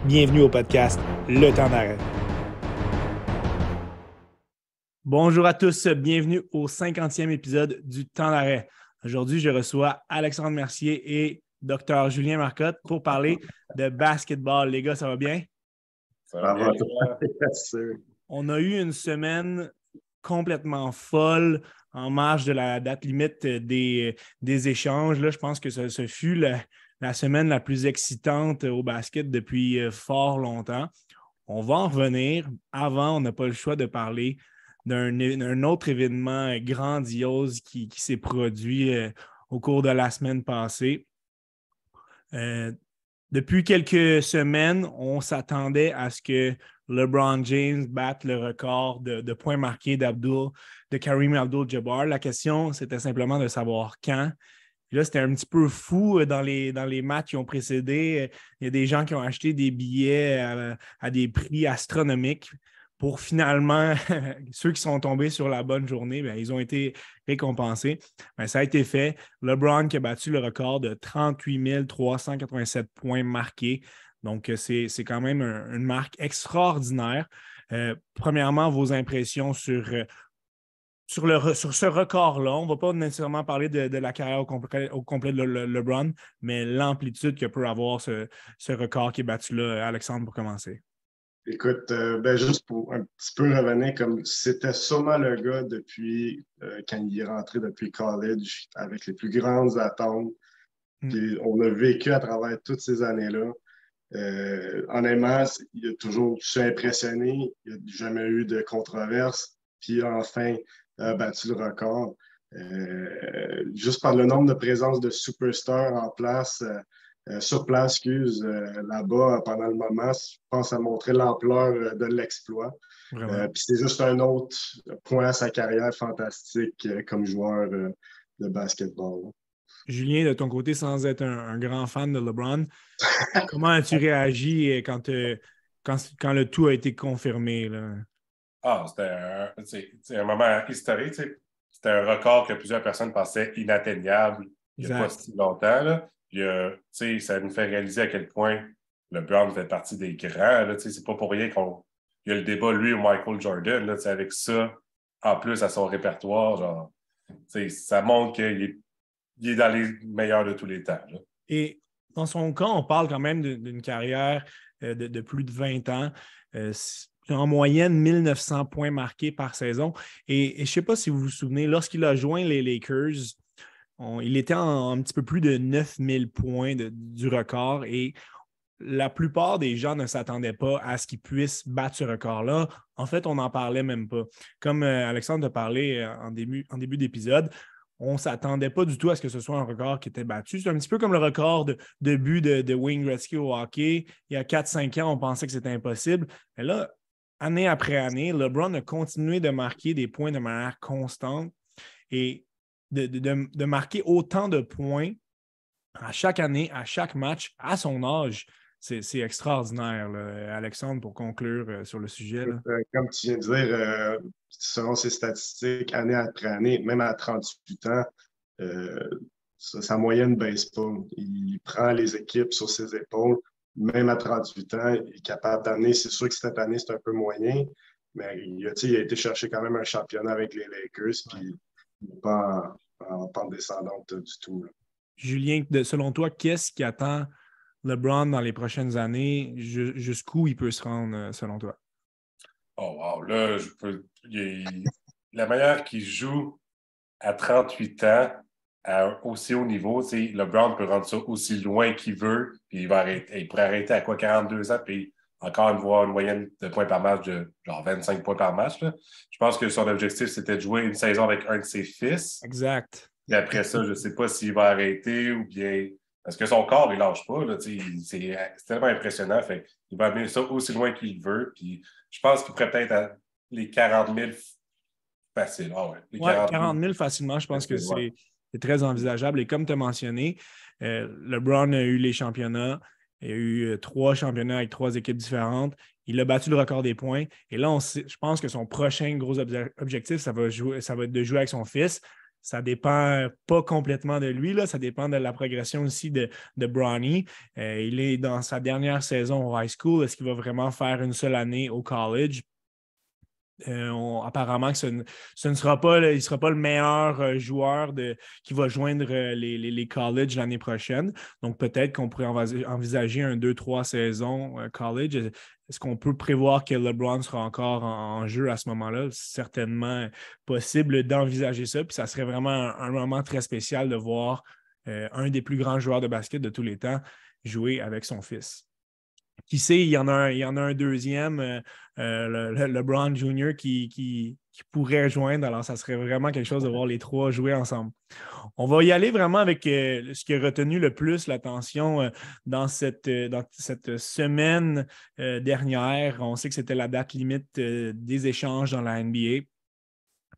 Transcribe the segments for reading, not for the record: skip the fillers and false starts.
Bienvenue au podcast Le Temps d'arrêt. Bonjour à tous, bienvenue au 50e épisode du Temps d'arrêt. Aujourd'hui, je reçois Alexandre Mercier et Dr. Julien Marcotte pour parler de basketball. Les gars, ça va bien? Ça va bien. On a eu une semaine complètement folle en marge de la date limite des échanges. Là, je pense que ce fut la semaine la plus excitante au basket depuis fort longtemps. On va en revenir. Avant, on n'a pas le choix de parler d'un autre événement grandiose qui s'est produit au cours de la semaine passée. Depuis quelques semaines, on s'attendait à ce que LeBron James batte le record de points marqués de Kareem Abdul-Jabbar. La question, c'était simplement de savoir quand. Puis là, c'était un petit peu fou dans les matchs qui ont précédé. Il y a des gens qui ont acheté des billets à des prix astronomiques pour finalement, ceux qui sont tombés sur la bonne journée, bien, ils ont été récompensés. Bien, ça a été fait. LeBron qui a battu le record de 38 387 points marqués. Donc, c'est quand même une marque extraordinaire. Premièrement, vos impressions sur ce record-là. On ne va pas nécessairement parler de la carrière au complet de LeBron, mais l'amplitude que peut avoir ce record qui est battu là, Alexandre, pour commencer. Écoute, juste pour un petit peu revenir, comme c'était sûrement le gars depuis quand il est rentré depuis college avec les plus grandes attentes. Puis on a vécu à travers toutes ces années-là. Honnêtement, il a toujours su impressionné. Il n'y a jamais eu de controverse. Puis enfin, battu le record. Juste par le nombre de présences de superstars en place, sur place, là-bas pendant le moment, je pense que ça montrait l'ampleur de l'exploit. Puis c'est juste un autre point à sa carrière fantastique comme joueur de basketball. Julien, de ton côté, sans être un grand fan de LeBron, comment as-tu réagi quand le tout a été confirmé, là? C'était un moment historique. C'était un record que plusieurs personnes pensaient inatteignable il n'y a pas si longtemps. Là. Puis, ça nous fait réaliser à quel point LeBron fait partie des grands. Là, c'est pas pour rien qu'il y a le débat, lui ou Michael Jordan. Là, avec ça, en plus, à son répertoire, genre, ça montre qu'il est dans les meilleurs de tous les temps. Là. Et dans son cas, on parle quand même d'une carrière de plus de 20 ans. En moyenne, 1900 points marqués par saison. Et je ne sais pas si vous vous souvenez, lorsqu'il a joint les Lakers, il était un petit peu plus de 9000 points du record et la plupart des gens ne s'attendaient pas à ce qu'il puisse battre ce record-là. En fait, on n'en parlait même pas. Comme Alexandre a parlé en début d'épisode, on ne s'attendait pas du tout à ce que ce soit un record qui était battu. C'est un petit peu comme le record de but de Wayne Gretzky au hockey. Il y a 4-5 ans, on pensait que c'était impossible. Mais là, année après année, LeBron a continué de marquer des points de manière constante et de marquer autant de points à chaque année, à chaque match, à son âge. C'est extraordinaire, là. Alexandre, pour conclure sur le sujet. Là. Comme tu viens de dire, selon ses statistiques, année après année, même à 38 ans, sa moyenne ne baisse pas. Il prend les équipes sur ses épaules. Même à 38 ans, il est capable d'amener. C'est sûr que cette année, c'est un peu moyen, mais il a été chercher quand même un championnat avec les Lakers, puis il n'est pas en pente descendante du tout. Là. Julien, selon toi, qu'est-ce qui attend LeBron dans les prochaines années? Jusqu'où il peut se rendre, selon toi? Oh, wow. Là, la manière qu'il joue à 38 ans, à aussi haut niveau, LeBron peut rendre ça aussi loin qu'il veut, puis il pourrait arrêter à 42 ans, puis encore une moyenne de points par match de genre 25 points par match. Là. Je pense que son objectif, c'était de jouer une saison avec un de ses fils. Exact. Et après ça, je ne sais pas s'il va arrêter ou bien... Parce que son corps, il ne lâche pas. Là, c'est tellement impressionnant. Fait, il va amener ça aussi loin qu'il veut. Puis, je pense qu'il pourrait peut-être à les 40 000 facile. Ah ouais, les 40 000 facilement, je pense que c'est très envisageable. Et comme tu as mentionné, LeBron a eu les championnats. Il y a eu 3 championnats avec 3 équipes différentes. Il a battu le record des points. Et là, je pense que son prochain gros objectif, ça va être de jouer avec son fils. ça dépend pas complètement de lui, là, ça dépend de la progression aussi de Bronny. Il est dans sa dernière saison au high school. Est-ce qu'il va vraiment faire une seule année au college? Apparemment que ce ne sera pas, il ne sera pas le meilleur joueur qui va joindre les colleges l'année prochaine. Donc, peut-être qu'on pourrait envisager un 2-3 saisons college. Est-ce qu'on peut prévoir que LeBron sera encore en jeu à ce moment-là? C'est certainement possible d'envisager ça. Puis ça serait vraiment un moment très spécial de voir un des plus grands joueurs de basket de tous les temps jouer avec son fils. Qui sait, il y en a un deuxième, le LeBron Jr. qui pourrait rejoindre. Alors, ça serait vraiment quelque chose de voir les trois jouer ensemble. On va y aller vraiment avec ce qui a retenu le plus l'attention dans cette semaine dernière. On sait que c'était la date limite des échanges dans la NBA.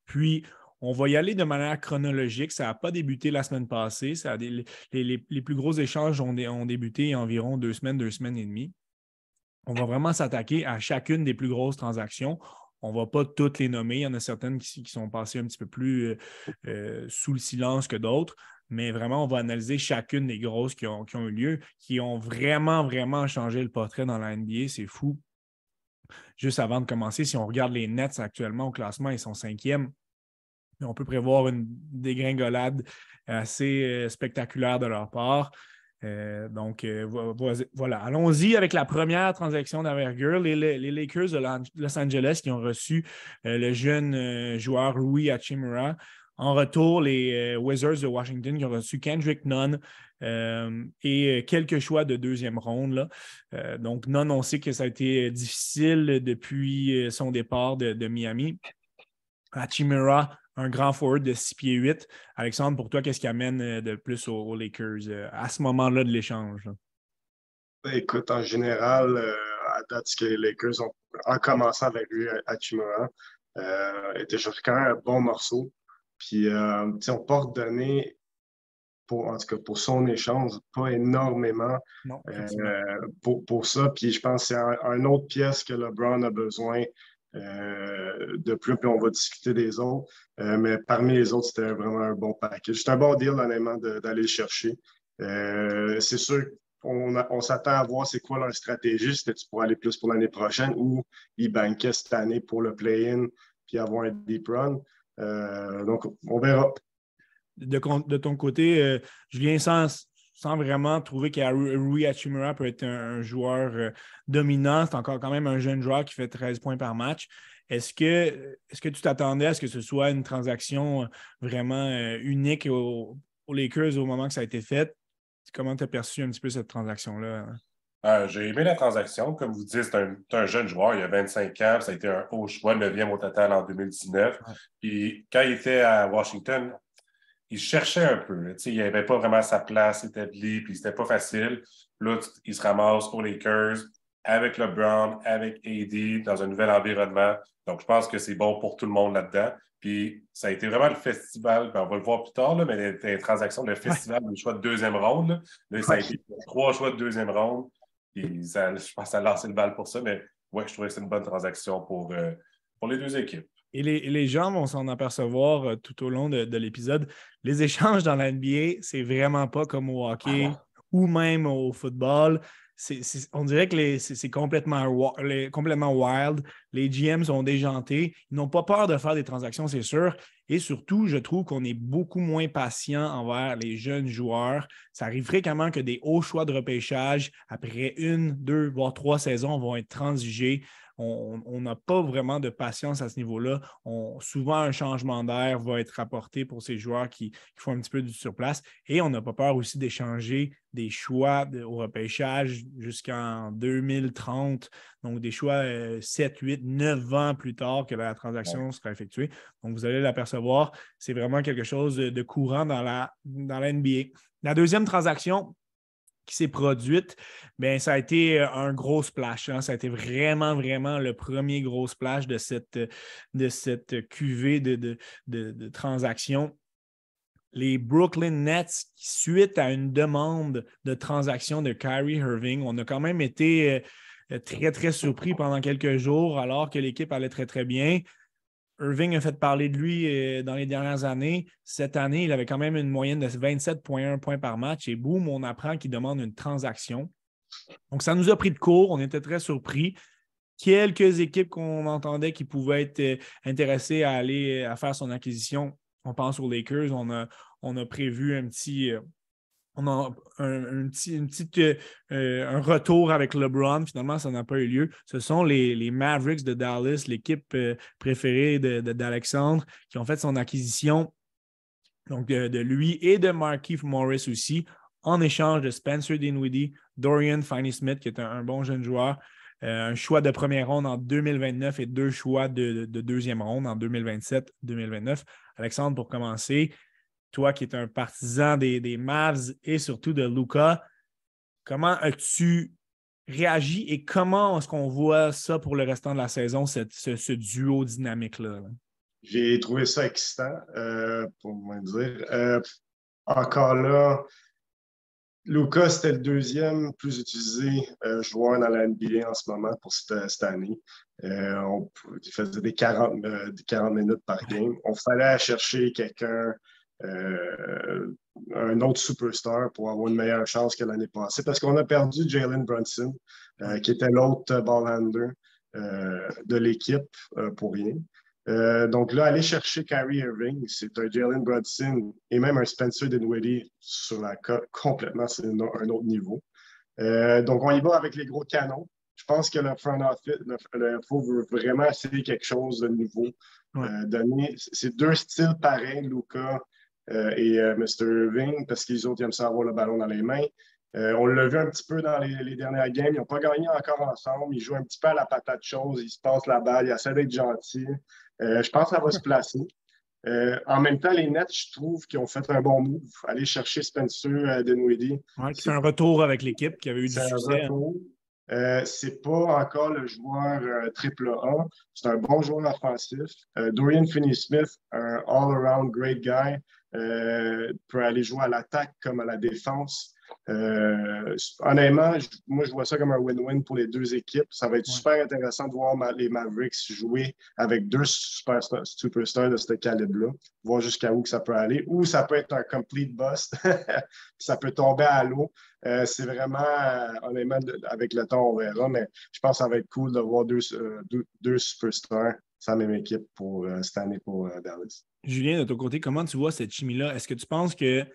Puis, on va y aller de manière chronologique. Ça n'a pas débuté la semaine passée. Les plus gros échanges ont débuté il y a environ 2 semaines et demie. On va vraiment s'attaquer à chacune des plus grosses transactions. On ne va pas toutes les nommer. Il y en a certaines qui sont passées un petit peu plus sous le silence que d'autres. Mais vraiment, on va analyser chacune des grosses qui ont eu lieu, qui ont vraiment, vraiment changé le portrait dans la NBA. C'est fou. Juste avant de commencer, si on regarde les Nets actuellement au classement, ils sont 5e. On peut prévoir une dégringolade assez spectaculaire de leur part. Voilà. Allons-y avec la première transaction d'envergure. Les Lakers de Los Angeles qui ont reçu le jeune joueur Rui Hachimura. En retour, les Wizards de Washington qui ont reçu Kendrick Nunn et quelques choix de 2e ronde. Donc, Nunn, on sait que ça a été difficile depuis son départ de Miami. Hachimura, un grand forward de 6 pieds 8. Alexandre, pour toi, qu'est-ce qui amène de plus aux Lakers à ce moment-là de l'échange? Écoute, en général, à date, ce que les Lakers ont, en commençant avec lui, Hachimura, était quand même un bon morceau. Puis, on n'a pas redonné, en tout cas pour son échange, pas énormément pour ça. Puis, je pense que c'est une autre pièce que LeBron a besoin de plus, puis on va discuter des autres. Mais parmi les autres, c'était vraiment un bon package. C'est un bon deal, honnêtement, d'aller le chercher. C'est sûr qu'on s'attend à voir c'est quoi leur stratégie. C'était-tu pour aller plus pour l'année prochaine ou ils banquaient cette année pour le play-in puis avoir un deep run. Donc, on verra. De ton côté, Julien, sans vraiment trouver que Rui Hachimura peut être un joueur dominant, c'est encore quand même un jeune joueur qui fait 13 points par match. Est-ce que tu t'attendais à ce que ce soit une transaction vraiment unique aux Lakers au moment que ça a été fait? Comment tu as perçu un petit peu cette transaction-là? J'ai aimé la transaction. Comme vous dites, c'est un jeune joueur. Il a 25 ans. Ça a été un haut choix, 9e au total en 2019. Ouais. Puis quand il était à Washington, il cherchait un peu. Il n'avait pas vraiment sa place établie, puis c'était pas facile. Là, il se ramasse aux Lakers avec LeBron, avec AD, dans un nouvel environnement. Donc, je pense que c'est bon pour tout le monde là-dedans. Puis, ça a été vraiment le festival. On va le voir plus tard, là, mais les transactions, le festival des choix de 2e ronde. Là, ça a été 3 choix de 2e ronde. Puis, je pense que ça a lancé le bal pour ça. Mais ouais, je trouvais que c'est une bonne transaction pour les deux équipes. Et les gens vont s'en apercevoir tout au long de l'épisode. Les échanges dans la NBA, c'est vraiment pas comme au hockey ou même au football. On dirait que c'est complètement wild. Les GM sont déjantés. Ils n'ont pas peur de faire des transactions, c'est sûr. Et surtout, je trouve qu'on est beaucoup moins patient envers les jeunes joueurs. Ça arrive fréquemment que des hauts choix de repêchage, après 1, 2, voire 3 saisons, vont être transigés. On n'a pas vraiment de patience à ce niveau-là. Souvent, un changement d'air va être apporté pour ces joueurs qui font un petit peu du surplace. Et on n'a pas peur aussi d'échanger des choix au repêchage jusqu'en 2030. Donc, des choix 7, 8, 9 ans plus tard que la transaction sera effectuée. Donc, vous allez l'apercevoir. C'est vraiment quelque chose de courant dans la NBA. La deuxième transaction qui s'est produite, bien, ça a été un gros splash. Hein? Ça a été vraiment, vraiment le premier gros splash de cette cuvée de transactions. Les Brooklyn Nets, suite à une demande de transaction de Kyrie Irving, on a quand même été très, très surpris pendant quelques jours alors que l'équipe allait très, très bien. Irving a fait parler de lui dans les dernières années. Cette année, il avait quand même une moyenne de 27,1 points par match. Et boum, on apprend qu'il demande une transaction. Donc, ça nous a pris de court. On était très surpris. Quelques équipes qu'on entendait qui pouvaient être intéressées à aller à faire son acquisition. On pense aux Lakers. On a prévu un petit... On a un retour avec LeBron. Finalement, ça n'a pas eu lieu. Ce sont les Mavericks de Dallas, l'équipe préférée d'Alexandre, qui ont fait son acquisition donc de lui et de Markieff Morris aussi, en échange de Spencer Dinwiddie, Dorian Finney-Smith, qui est un bon jeune joueur, un choix de première ronde en 2029 et 2 choix de deuxième ronde en 2027-2029. Alexandre, pour commencer, toi qui es un partisan des Mavs et surtout de Luka, comment as-tu réagi et comment est-ce qu'on voit ça pour le restant de la saison, ce duo dynamique-là? J'ai trouvé ça excitant, pour moi dire. Encore là, Luka, c'était le deuxième plus utilisé joueur dans la NBA en ce moment pour cette année. Il faisait des 40 minutes par game. On fallait chercher quelqu'un, un autre superstar pour avoir une meilleure chance que l'année passée parce qu'on a perdu Jalen Brunson, qui était l'autre ball handler de l'équipe pour rien. Donc là, aller chercher Kyrie Irving, c'est un Jalen Brunson et même un Spencer Dinwiddie sur la cote complètement, c'est un autre niveau. Donc on y va avec les gros canons. Je pense que le front office, le FO veut vraiment essayer quelque chose de nouveau. C'est deux styles pareils, Luka et Mr. Irving, parce qu'ils autres aiment ça avoir le ballon dans les mains. On l'a vu un petit peu dans les dernières games. Ils n'ont pas gagné encore ensemble. Ils jouent un petit peu à la patate chaude. Ils se passent la balle. Ils essaient d'être gentils. Je pense que ça va se placer. En même temps, les Nets, je trouve qu'ils ont fait un bon move. Aller chercher Spencer Dinwiddie. Ouais, qui fait un retour avec l'équipe qui avait eu du succès. C'est pas encore le joueur AAA. C'est un bon joueur offensif. Dorian Finney-Smith, un all-around great guy, peut aller jouer à l'attaque comme à la défense. Honnêtement, moi, je vois ça comme un win-win pour les deux équipes. Ça va être super intéressant de voir les Mavericks jouer avec deux superstars de ce calibre-là, voir jusqu'à où que ça peut aller. Ou ça peut être un complete bust. Ça peut tomber à l'eau. C'est vraiment, honnêtement, avec le temps, on verra, mais je pense que ça va être cool de voir deux superstars sans la même équipe pour cette année pour Dallas. Julien, de ton côté, comment tu vois cette chimie-là? Est-ce que tu penses que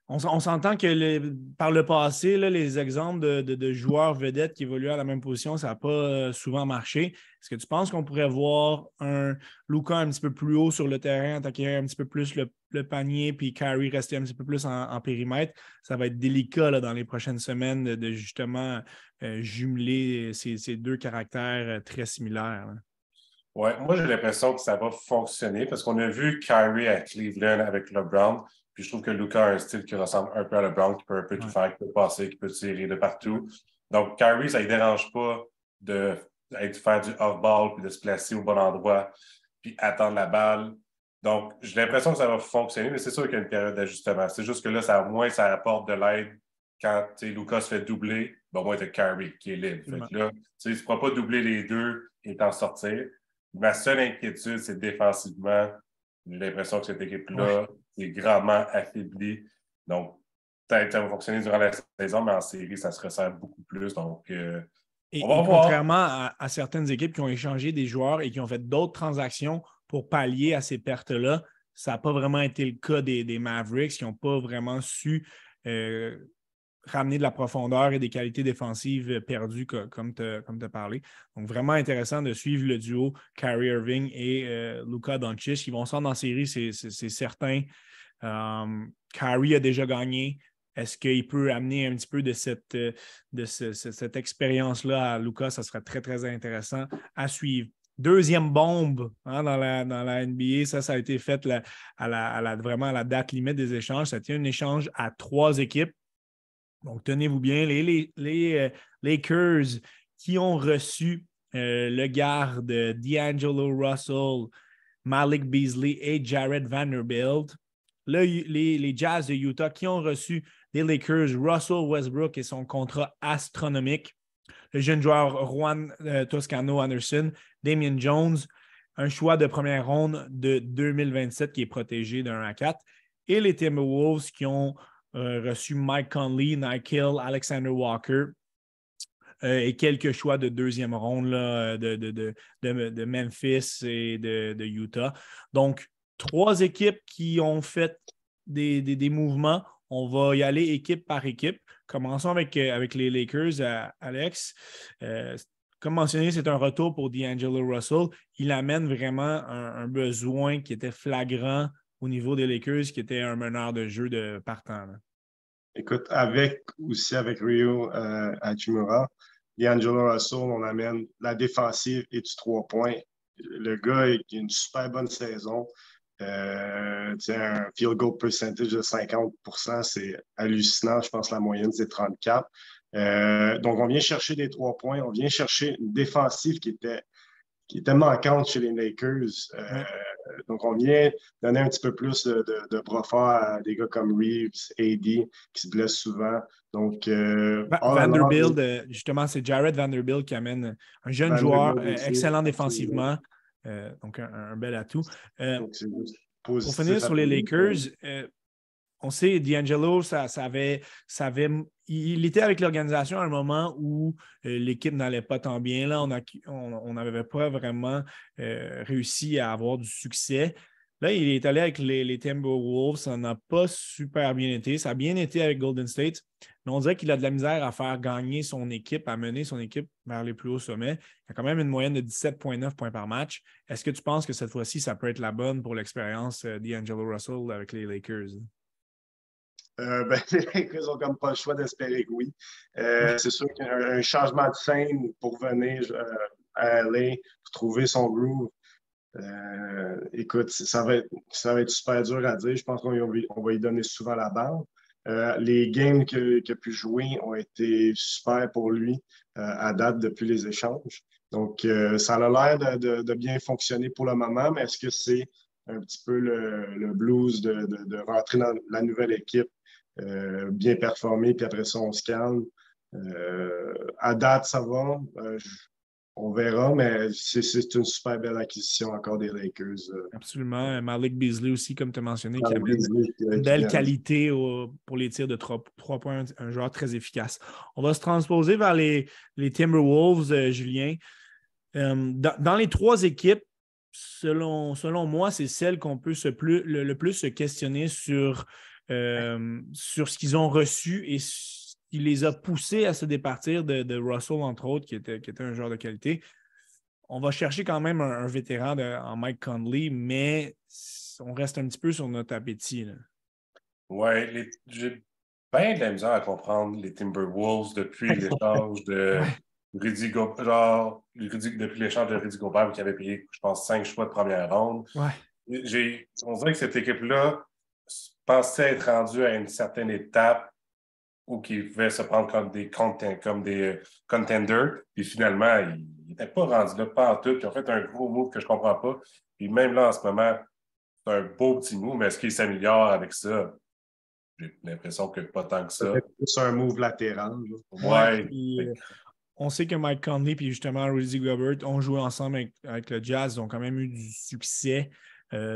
on s'entend que par le passé, là, les exemples de joueurs vedettes qui évoluaient à la même position, ça n'a pas souvent marché. Est-ce que tu penses qu'on pourrait voir un Luka un petit peu plus haut sur le terrain, attaquer un petit peu plus le panier, puis Kyrie rester un petit peu plus en périmètre? Ça va être délicat là, dans les prochaines semaines de justement jumeler ces deux caractères très similaires. Oui, moi j'ai l'impression que ça va fonctionner parce qu'on a vu Kyrie à Cleveland avec LeBron. Puis je trouve que Luka a un style qui ressemble un peu à LeBron, qui peut un peu tout faire, qui peut passer, qui peut tirer de partout. Donc, Kyrie, ça ne dérange pas de faire du off-ball puis de se placer au bon endroit puis attendre la balle. Donc, j'ai l'impression que ça va fonctionner, mais c'est sûr qu'il y a une période d'ajustement. C'est juste que là, au moins, ça apporte de l'aide. Quand Luka se fait doubler, au moins, tu as Kyrie qui est libre. Fait que là, tu ne pourras pas doubler les deux et t'en sortir. Ma seule inquiétude, c'est défensivement. J'ai l'impression que cette équipe-là est grandement affaiblie. Donc, peut-être ça va fonctionner durant la saison, mais en série, ça se ressent beaucoup plus. Donc, on va voir. Contrairement à certaines équipes qui ont échangé des joueurs et qui ont fait d'autres transactions pour pallier à ces pertes-là, ça n'a pas vraiment été le cas des Mavericks qui n'ont pas vraiment su ramener de la profondeur et des qualités défensives perdues, comme tu as parlé. Donc, vraiment intéressant de suivre le duo Kyrie Irving et Luka Doncic. Ils vont se rendre en série, c'est certain. Kyrie a déjà gagné. Est-ce qu'il peut amener un petit peu de cette expérience-là à Luka? Ça serait très, très intéressant à suivre. Deuxième bombe dans la NBA, ça a été fait vraiment à la date limite des échanges. Ça a été un échange à 3 équipes. Donc, tenez-vous bien, les Lakers qui ont reçu le garde D'Angelo Russell, Malik Beasley et Jared Vanderbilt. Là, les Jazz de Utah qui ont reçu des Lakers, Russell Westbrook et son contrat astronomique. Le jeune joueur Juan Toscano Anderson, Damian Jones, un choix de première ronde de 2027 qui est protégé de 1 à 4. Et les Timberwolves qui ont reçu Mike Conley, Nike Hill, Alexander Walker et quelques choix de deuxième ronde là, de Memphis et de Utah. Donc, 3 équipes qui ont fait des mouvements. On va y aller équipe par équipe. Commençons avec les Lakers, Alex. Comme mentionné, c'est un retour pour D'Angelo Russell. Il amène vraiment un besoin qui était flagrant au niveau des Lakers, qui était un meneur de jeu de partant. Là. Écoute, avec Ryo Hachimura, D'Angelo Russell, on amène la défensive et du 3 points. Le gars a une super bonne saison. Un field goal percentage de 50%, c'est hallucinant. Je pense que la moyenne, c'est 34. Donc, on vient chercher des 3 points. On vient chercher une défensive qui était manquante chez les Lakers. Ouais. Donc, on vient donner un petit peu plus de bras forts à des gars comme Reeves, AD, qui se blessent souvent. Donc, Vanderbilt, justement, c'est Jared Vanderbilt qui amène un jeune joueur excellent défensivement. Donc, un bel atout. Donc, c'est juste pour positif. finir sur les Lakers, on sait, D'Angelo, il était avec l'organisation à un moment où l'équipe n'allait pas tant bien. Là, on n'avait pas vraiment réussi à avoir du succès. Là, il est allé avec les Timberwolves. Ça n'a pas super bien été. Ça a bien été avec Golden State, mais on dirait qu'il a de la misère à faire gagner son équipe, à mener son équipe vers les plus hauts sommets. Il a quand même une moyenne de 17,9 points par match. Est-ce que tu penses que cette fois-ci, ça peut être la bonne pour l'expérience D'Angelo Russell avec les Lakers? Les Lakers n'ont comme pas le choix d'espérer que oui. C'est sûr qu'il y a un changement de scène pour venir à LA, pour trouver son groove. Écoute, ça va être super dur à dire. Je pense qu'on va lui donner souvent la balle. Les games qu'il a pu jouer ont été super pour lui à date depuis les échanges. Donc, ça a l'air de bien fonctionner pour le moment, mais est-ce que c'est un petit peu le blues de rentrer dans la nouvelle équipe, bien performer, puis après ça, on se calme? À date, ça va. On verra, mais c'est une super belle acquisition encore des Lakers. Absolument. Malik Beasley aussi, comme tu as mentionné, qui amène une belle qualité pour les tirs de 3 points, un joueur très efficace. On va se transposer vers les Timberwolves, Julien. Dans les 3 équipes, selon moi, c'est celle qu'on peut le plus se questionner sur ce qu'ils ont reçu et ce qui les a poussés à se départir de Russell, entre autres, qui était un joueur de qualité. On va chercher quand même un vétéran en Mike Conley, mais on reste un petit peu sur notre appétit. Oui, j'ai bien de la misère à comprendre les Timberwolves depuis l'échange de Rudy Gobert, depuis l'échange de Rudy Gobert qui avait payé, je pense, 5 choix de première ronde. Ouais. On dirait que cette équipe-là pensait être rendue à une certaine étape où qu'ils pouvaient se prendre comme des contenders, puis finalement, ils n'étaient pas rendus là, pas en tout. Ils ont fait un gros move que je ne comprends pas. Puis même là, en ce moment, c'est un beau petit move, mais est-ce qu'il s'améliore avec ça? J'ai l'impression que pas tant que ça. C'est plus un move latéral. Ouais. On sait que Mike Conley et justement Rudy Gobert ont joué ensemble avec le Jazz. Ils ont quand même eu du succès.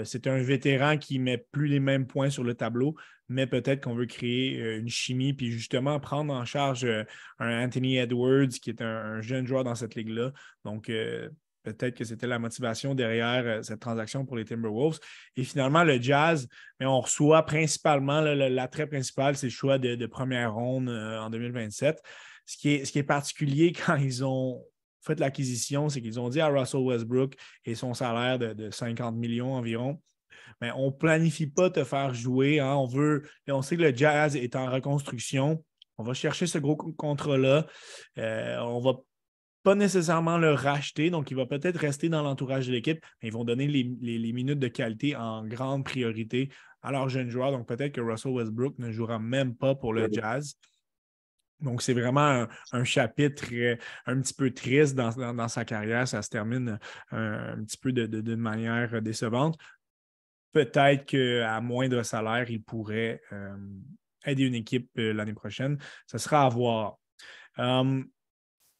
C'est un vétéran qui ne met plus les mêmes points sur le tableau, mais peut-être qu'on veut créer une chimie puis justement prendre en charge un Anthony Edwards qui est un jeune joueur dans cette ligue-là. Donc, peut-être que c'était la motivation derrière cette transaction pour les Timberwolves. Et finalement, le Jazz, mais on reçoit principalement, l'attrait principal, c'est le choix de première ronde en 2027. Ce qui est particulier quand ils ont fait l'acquisition, c'est qu'ils ont dit à Russell Westbrook et son salaire de 50 millions environ, mais on ne planifie pas te faire jouer. Hein. On sait que le Jazz est en reconstruction. On va chercher ce gros contrat-là. On ne va pas nécessairement le racheter, donc il va peut-être rester dans l'entourage de l'équipe, mais ils vont donner les minutes de qualité en grande priorité à leurs jeunes joueurs. Donc peut-être que Russell Westbrook ne jouera même pas pour le Jazz. Donc, c'est vraiment un chapitre un petit peu triste dans sa carrière. Ça se termine un petit peu d'une manière décevante. Peut-être qu'à moindre salaire, il pourrait aider une équipe l'année prochaine. Ce sera à voir.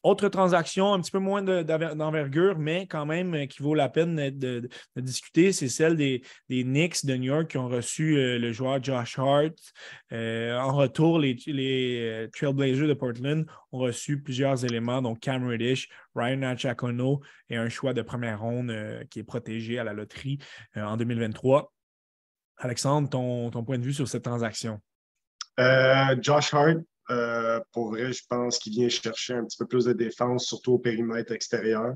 Autre transaction, un petit peu moins d'envergure, mais quand même qui vaut la peine de discuter, c'est celle des Knicks de New York qui ont reçu le joueur Josh Hart. En retour, les Trailblazers de Portland ont reçu plusieurs éléments, donc Cam Reddish, Ryan Achacono et un choix de première ronde qui est protégé à la loterie en 2023. Alexandre, ton point de vue sur cette transaction? Josh Hart, pour vrai, je pense qu'il vient chercher un petit peu plus de défense, surtout au périmètre extérieur.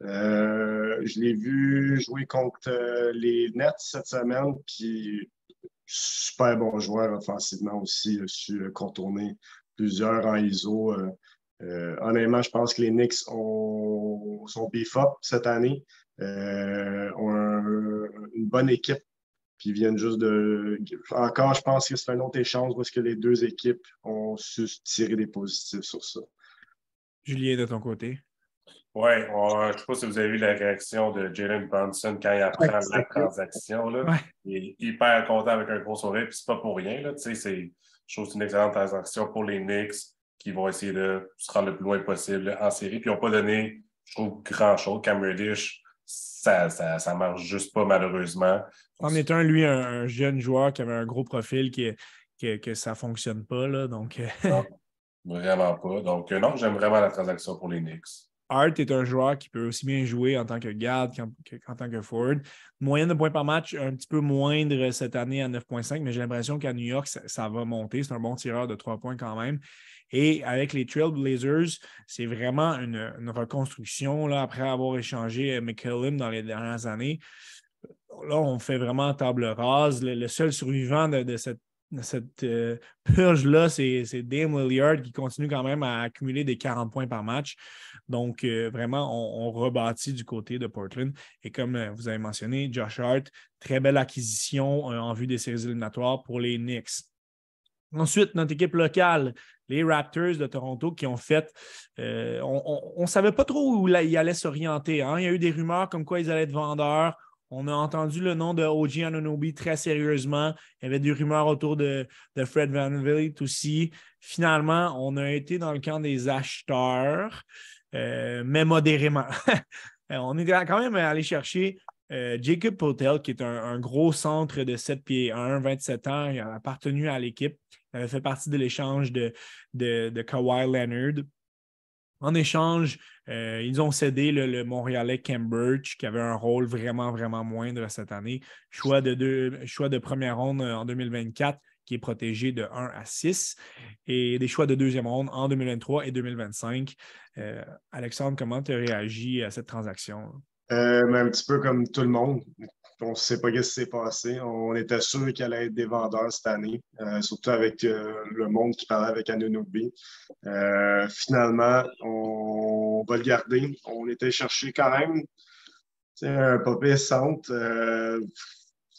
Je l'ai vu jouer contre les Nets cette semaine, puis super bon joueur offensivement aussi, il a su contourner plusieurs en ISO. Honnêtement, je pense que les Knicks sont beef-up cette année, ont une bonne équipe. Puis ils viennent juste de. Encore, je pense que c'est un autre échange parce que les deux équipes ont su tirer des positifs sur ça. Julien, de ton côté? Oui, je ne sais pas si vous avez vu la réaction de Jalen Brunson quand il apprend la transaction. Là. Ouais. Il est hyper content avec un gros sourire, puis c'est pas pour rien. Là. Je trouve que c'est une excellente transaction pour les Knicks qui vont essayer de se rendre le plus loin possible en série. Puis ils n'ont pas donné, je trouve, grand-chose. Cam Reddish, ça marche juste pas, malheureusement. En est un jeune joueur qui avait un gros profil que ça ne fonctionne pas. Là, donc... Non, vraiment pas. Donc, non, j'aime vraiment la transaction pour les Knicks. Hart est un joueur qui peut aussi bien jouer en tant que garde qu'en tant que forward. Moyenne de points par match, un petit peu moindre cette année à 9,5, mais j'ai l'impression qu'à New York, ça va monter. C'est un bon tireur de 3 points quand même. Et avec les Trailblazers, c'est vraiment une reconstruction là, après avoir échangé McCollum dans les dernières années. Là, on fait vraiment table rase. Le seul survivant de cette purge-là, c'est Dame Lillard qui continue quand même à accumuler des 40 points par match. Donc, vraiment, on rebâtit du côté de Portland. Et comme vous avez mentionné, Josh Hart, très belle acquisition en vue des séries éliminatoires pour les Knicks. Ensuite, notre équipe locale, les Raptors de Toronto qui ont fait... on ne savait pas trop où ils allaient s'orienter. Hein? Il y a eu des rumeurs comme quoi ils allaient être vendeurs. On a entendu le nom de OG Anunoby très sérieusement. Il y avait des rumeurs autour de Fred VanVleet aussi. Finalement, on a été dans le camp des acheteurs, mais modérément. On est quand même allé chercher Jacob Poeltl, qui est un gros centre de 7 pieds 1, 27 ans. Il a appartenu à l'équipe. Il avait fait partie de l'échange de Kawhi Leonard. En échange, ils ont cédé le Montréalais Khem Birch, qui avait un rôle vraiment, vraiment moindre cette année. Choix de première ronde en 2024, qui est protégé de 1 à 6, et des choix de deuxième ronde en 2023 et 2025. Alexandre, comment tu as réagi à cette transaction? Mais un petit peu comme tout le monde. On ne sait pas ce qui s'est passé. On était sûr qu'il allait être des vendeurs cette année, surtout avec le monde qui parlait avec Anunoby. Finalement, on va le garder. On était chercher quand même un papier centre.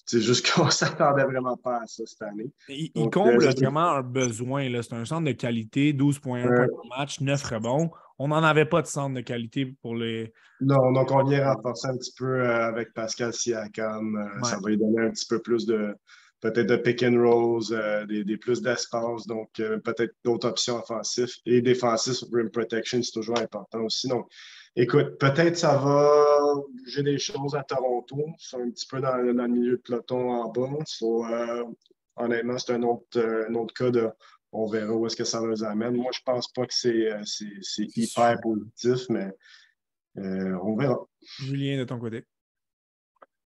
C'est juste qu'on ne s'attendait vraiment pas à ça cette année. Il comble vraiment un besoin. Là. C'est un centre de qualité, 12,1 points par match, 9 rebonds. On n'en avait pas de centre de qualité pour les... Non, donc on vient renforcer un petit peu avec Pascal Siakam. Ouais. Ça va lui donner un petit peu plus peut-être de pick and rolls, des plus d'espace, donc peut-être d'autres options offensives et défensives. Rim protection, c'est toujours important aussi. Donc, écoute, peut-être ça va bouger des choses à Toronto. C'est un petit peu dans le milieu de peloton en bas. Honnêtement, c'est un autre cas de... On verra où est-ce que ça nous amène. Moi, je pense pas que c'est hyper positif, mais on verra. Julien, de ton côté.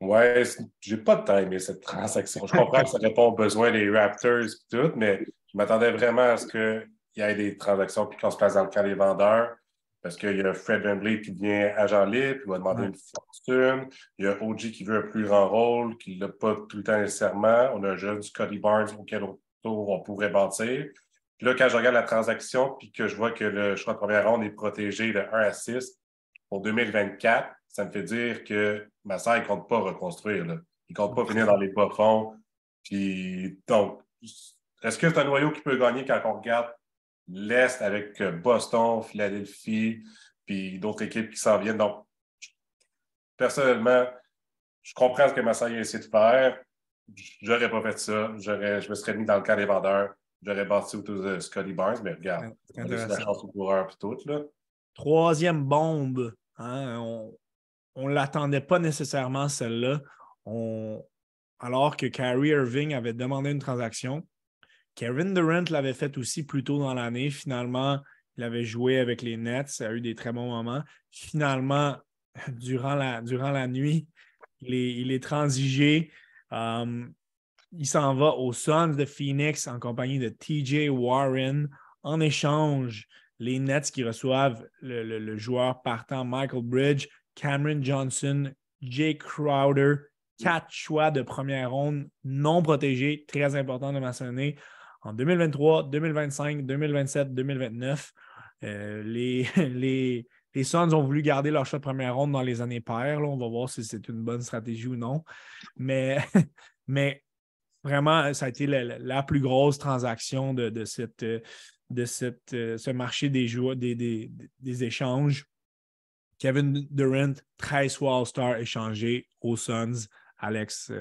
Ouais, j'ai pas de temps aimé cette transaction. Je comprends que ça répond aux besoins des Raptors et tout, mais je m'attendais vraiment à ce qu'il y ait des transactions puis qu'on se place dans le camp des vendeurs. Parce qu'il y a Fred VanVleet qui devient agent libre, il va demander une fortune. Il y a OG qui veut un plus grand rôle, qui ne l'a pas tout le temps nécessairement. On a un jeune Scottie Barnes auquel on pourrait bâtir. Puis là, quand je regarde la transaction puis que je vois que le choix de première ronde est protégé de 1 à 6 pour 2024, ça me fait dire que Masai ne compte pas reconstruire. Là. Il ne compte pas finir dans les bas-fonds. Puis, donc, est-ce que c'est un noyau qui peut gagner quand on regarde l'Est avec Boston, Philadelphie, puis d'autres équipes qui s'en viennent? Donc, personnellement, je comprends ce que Masai a essayé de faire. Je n'aurais pas fait ça. Je me serais mis dans le camp des vendeurs. J'aurais bâti autour de Scottie Barnes, mais regarde, on a laissé la chance aux coureurs et tout. Là. troisième bombe. Hein, on ne l'attendait pas nécessairement, celle-là. Alors que Kyrie Irving avait demandé une transaction. Kevin Durant l'avait fait aussi plus tôt dans l'année. Finalement, il avait joué avec les Nets. Ça a eu des très bons moments. Finalement, durant la nuit, il est transigé. Il s'en va aux Suns de Phoenix en compagnie de TJ Warren. En échange, les Nets qui reçoivent le joueur partant Michael Bridge, Cameron Johnson, Jay Crowder, 4 choix de première ronde non protégés, très important de mentionner, en 2023, 2025, 2027, 2029. Les Suns ont voulu garder leur choix de première ronde dans les années paires. Là. On va voir si c'est une bonne stratégie ou non. Mais vraiment, ça a été la plus grosse transaction de ce marché des joueurs, des échanges. Kevin Durant, 13 fois All-Star échangé aux Suns. Alex.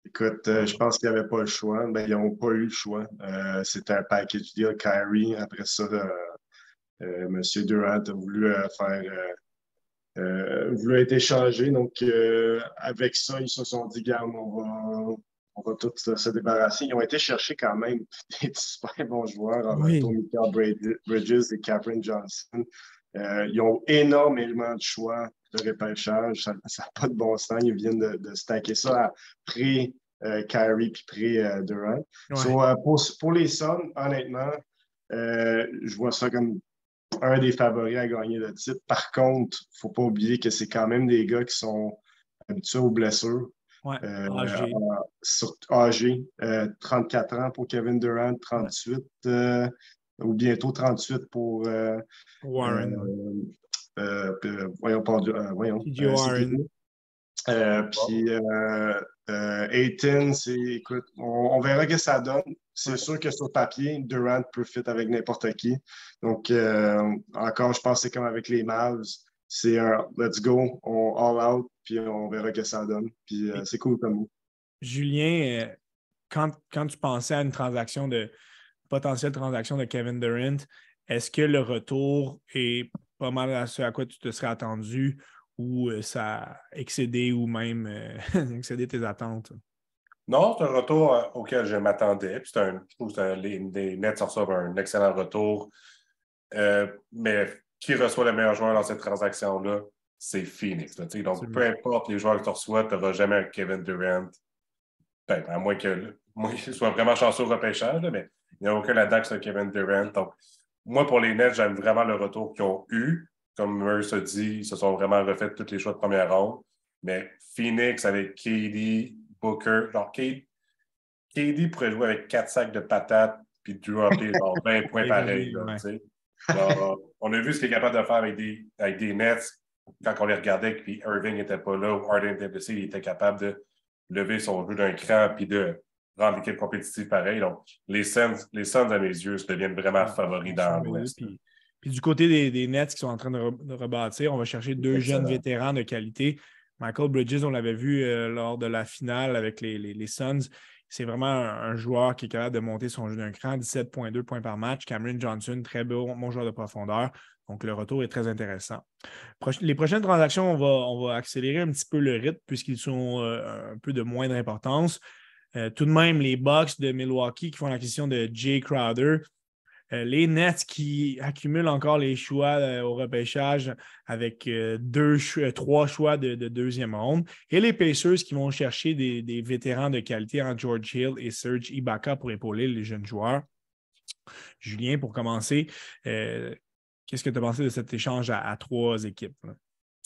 Écoute, je pense qu'ils n'avaient pas le choix. Ben, ils n'ont pas eu le choix. C'était un package deal. Kyrie, après ça, M. Durant a voulu voulu être échangé. Donc, avec ça, ils se sont dit, garde, on va tous se débarrasser. Ils ont été chercher quand même des super bons joueurs en retour, Michael Bridges et Cameron Johnson. Ils ont énormément de choix de repêchage. Ça n'a pas de bon sens. Ils viennent de stacker ça après Kyrie puis pré-Durant. Ouais. So, pour les Suns, honnêtement, je vois ça comme un des favoris à gagner le titre. Par contre, il ne faut pas oublier que c'est quand même des gars qui sont habitués aux blessures. Ouais, âgé. 34 ans pour Kevin Durant, 38 ou bientôt 38 pour Warren. voyons. TJ Warren. Puis Ayton, écoute, on verra ce que ça donne. C'est sûr que sur papier, Durant peut fit avec n'importe qui. Donc, encore, je pense que c'est comme avec les Mavs. C'est un let's go, on all out, puis on verra ce que ça donne. Puis c'est cool comme nous. Julien, quand tu pensais à une potentielle transaction de Kevin Durant, est-ce que le retour est pas mal à ce à quoi tu te serais attendu ou ça a excédé ou même excédé tes attentes? Non, c'est un retour auquel je m'attendais. Je trouve que les Nets reçoivent un excellent retour. Mais qui reçoit le meilleur joueur dans cette transaction-là? C'est Phoenix. Là, donc, peu importe les joueurs que tu reçois, tu n'auras jamais un Kevin Durant. Ben, à moins qu'il soit vraiment chanceux au repêchage, là, mais il n'y a aucun là-dedans que c'est Kevin Durant. Donc, moi, pour les Nets, j'aime vraiment le retour qu'ils ont eu. Comme Murs a dit, ils se sont vraiment refait tous les choix de première ronde. Mais Phoenix avec KD, Booker, genre KD pourrait jouer avec 4 sacs de patates puis dropper genre 20 points pareils. On a vu ce qu'il est capable de faire avec des Nets quand on les regardait puis Irving n'était pas là ou Harden était blessé, il était capable de lever son jeu d'un cran puis de rendre l'équipe compétitive pareil. Donc, les Suns, à mes yeux, deviennent vraiment favoris dans l'Ouest. Puis du côté des Nets qui sont en train de rebâtir, on va chercher deux jeunes vétérans de qualité. Michael Bridges, on l'avait vu lors de la finale avec les Suns. C'est vraiment un joueur qui est capable de monter son jeu d'un cran, 17,2 points par match. Cameron Johnson, très bon joueur de profondeur. Donc, le retour est très intéressant. Les prochaines transactions, on va accélérer un petit peu le rythme puisqu'ils sont un peu de moindre importance. Tout de même, les Bucks de Milwaukee qui font l'acquisition de Jay Crowder. Les Nets qui accumulent encore les choix au repêchage avec 3 choix de deuxième ronde. Et les Pacers qui vont chercher des vétérans de qualité en George Hill et Serge Ibaka pour épauler les jeunes joueurs. Julien, pour commencer, qu'est-ce que tu as pensé de cet échange à 3 équipes? Là?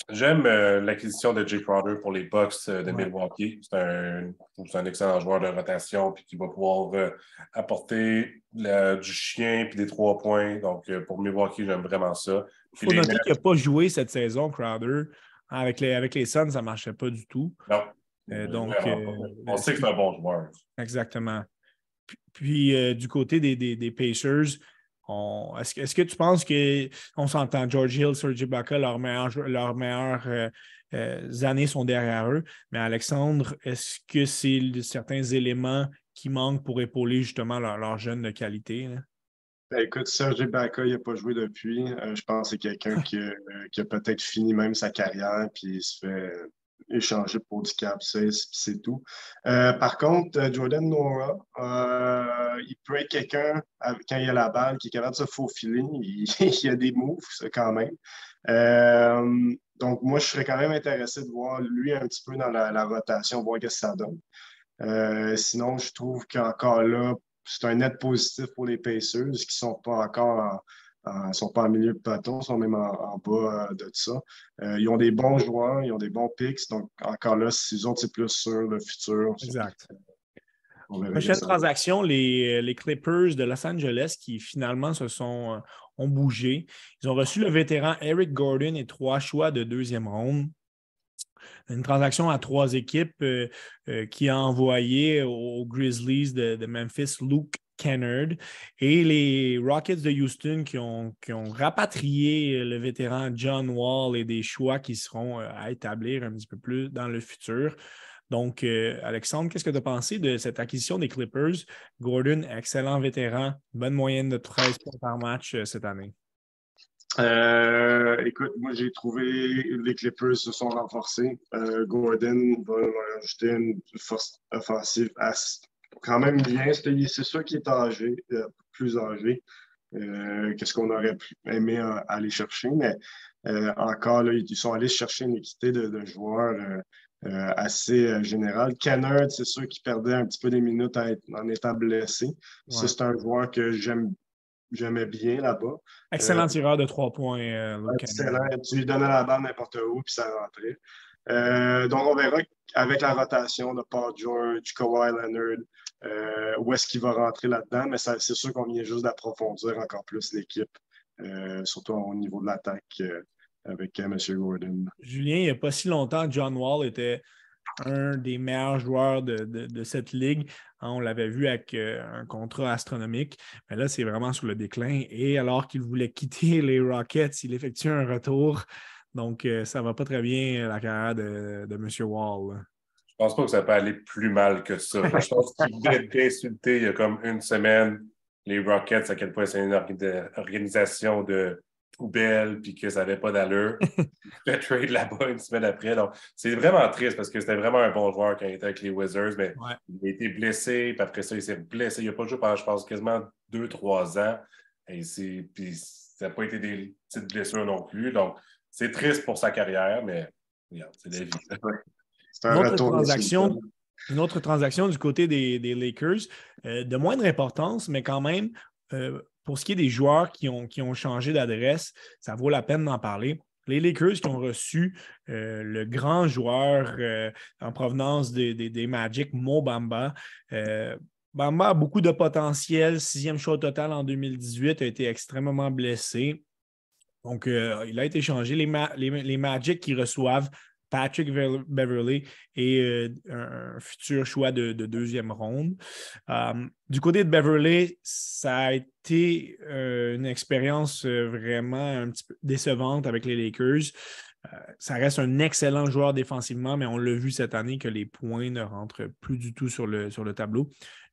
J'aime l'acquisition de Jay Crowder pour les Bucks de Milwaukee. C'est un excellent joueur de rotation puis qui va pouvoir apporter du chien puis des 3 points. Donc, pour Milwaukee, j'aime vraiment ça. Il faut noter qu'il n'a pas joué cette saison, Crowder. Avec les Suns, ça ne marchait pas du tout. Non. Donc, on sait que c'est un bon joueur. Exactement. Puis du côté des Pacers, est-ce que tu penses qu'on s'entend, George Hill, Serge Ibaka, leurs meilleures années sont derrière eux, mais Alexandre, est-ce que c'est certains éléments qui manquent pour épauler justement leurs jeunes de qualité? Là? Ben, écoute, Serge Ibaka, il n'a pas joué depuis. Je pense que c'est quelqu'un qui a peut-être fini même sa carrière, puis il se fait échanger pour du cap 16, puis c'est tout. Par contre, Jordan Nora, il peut être quelqu'un, quand il a la balle, qui est capable de se faufiler. Il a des moves, ça, quand même. Donc, moi, je serais quand même intéressé de voir lui un petit peu dans la rotation, voir ce que ça donne. Sinon, je trouve qu'encore là, c'est un net positif pour les Pacers qui ne sont pas encore sont pas en milieu de peloton, sont même en bas de ça. Ils ont des bons joueurs, ils ont des bons picks. Donc, encore là, s'ils ont plus sur le futur. Exact. On verra Prochaine ça. transaction, les Clippers de Los Angeles qui finalement ont bougé. Ils ont reçu le vétéran Eric Gordon et 3 choix de deuxième ronde. Une transaction à 3 équipes qui a envoyé aux Grizzlies de Memphis Luke Kennard et les Rockets de Houston qui ont rapatrié le vétéran John Wall et des choix qui seront à établir un petit peu plus dans le futur. Donc, Alexandre, qu'est-ce que tu as pensé de cette acquisition des Clippers? Gordon, excellent vétéran, bonne moyenne de 13 points par match cette année. Écoute, moi j'ai trouvé les Clippers se sont renforcés. Gordon va ajouter une force offensive quand même bien. C'est sûr qu'il est âgé, plus âgé que ce qu'on aurait aimé aller chercher, mais encore là, ils sont allés chercher une équité de joueurs assez générale. Kennard, c'est sûr qu'il perdait un petit peu des minutes en étant blessé. Ouais. Ça, c'est un joueur que j'aimais bien là-bas. Excellent tireur de 3 points. Excellent. Tu lui donnais la balle n'importe où, puis ça rentrait. Donc, on verra avec la rotation de Paul George, Kawhi Leonard, où est-ce qu'il va rentrer là-dedans. Mais c'est sûr qu'on vient juste d'approfondir encore plus l'équipe, surtout au niveau de l'attaque avec M. Gordon. Julien, il n'y a pas si longtemps, John Wall était un des meilleurs joueurs de cette ligue. On l'avait vu avec un contrat astronomique, mais là, c'est vraiment sur le déclin. Et alors qu'il voulait quitter les Rockets, il effectue un retour. Donc, ça ne va pas très bien la carrière de M. Wall. Je pense pas que ça peut aller plus mal que ça. Je pense qu'il voulait être insulté il y a comme une semaine, les Rockets, à quel point c'est une organisation de poubelle puis que ça n'avait pas d'allure. Il fait trade là-bas une semaine après. Donc, c'est vraiment triste parce que c'était vraiment un bon joueur quand il était avec les Wizards, mais il a été blessé, puis après ça, il s'est blessé. Il n'a pas joué pendant, je pense, quasiment 2-3 ans. Puis ça n'a pas été des petites blessures non plus. Donc, c'est triste pour sa carrière, mais regarde, c'est la vie. C'est un retour une autre transaction du côté des Lakers, de moindre importance, mais quand même, pour ce qui est des joueurs qui ont changé d'adresse, ça vaut la peine d'en parler. Les Lakers qui ont reçu le grand joueur en provenance des Magic, Mo Bamba. Bamba a beaucoup de potentiel. 6e choix total en 2018, a été extrêmement blessé. Donc, il a été changé. Les Magic qui reçoivent Patrick Beverley et un futur choix de deuxième ronde. Du côté de Beverley, ça a été une expérience vraiment un petit peu décevante avec les Lakers. Ça reste un excellent joueur défensivement, mais on l'a vu cette année que les points ne rentrent plus du tout sur le tableau.